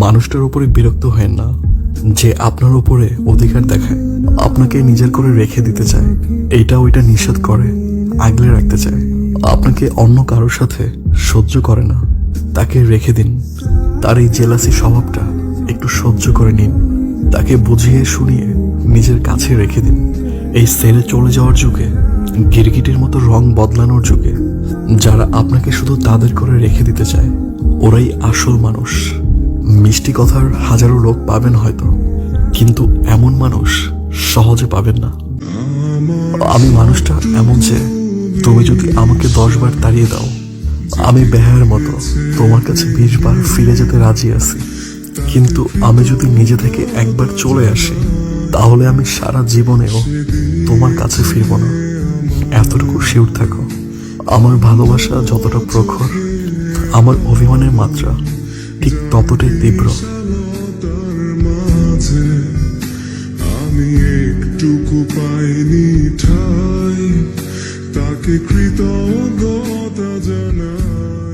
মানুষটার উপরে বিরক্ত হয়েন না যে আপনার উপরে অধিকার দেখায়, আপনাকে নিজের করে রেখে দিতে চায়, এইটা ওইটা নিষেধ করে, আগলে রাখতে চায়, আপনাকে অন্য কারোর সাথে সহ্য করে না। তাকে রেখে দিন। তার এই জেলাসি স্বভাবটা একটু সহ্য করে নিন। তাকে বুঝিয়ে শুনিয়ে নিজের কাছে রেখে দিন। এই সেরে চলে যাওয়ার যুগে, গিরগিটির মতো রং বদলানোর যুগে, যারা আপনাকে শুধু তাদের করে রেখে দিতে চায়, ওরাই আসল মানুষ। মিষ্টি কথার হাজারো লোক পাবেন হয়তো, কিন্তু এমন মানুষ সহজে পাবেন না। আমি মানুষটা এমন যে তুমি যদি আমাকে 10 বার তাড়িয়ে দাও, আমি বেহায়ের মতো তোমার কাছে 20 বার ফিরে যেতে রাজি আছি। কিন্তু আমি যদি নিজে থেকে একবার চলে আসি, তাহলে আমি সারা জীবনেও তোমার কাছে ফিরব না। এতটুকু শিওর থাকো, আমার ভালোবাসা যতটা প্রখর, আমার অভিমানের মাত্রা ঠিক ততটাই তীব্র। আমি একটুকু পাইনি ঠাই, তাকে কৃতজ্ঞতা জানাই।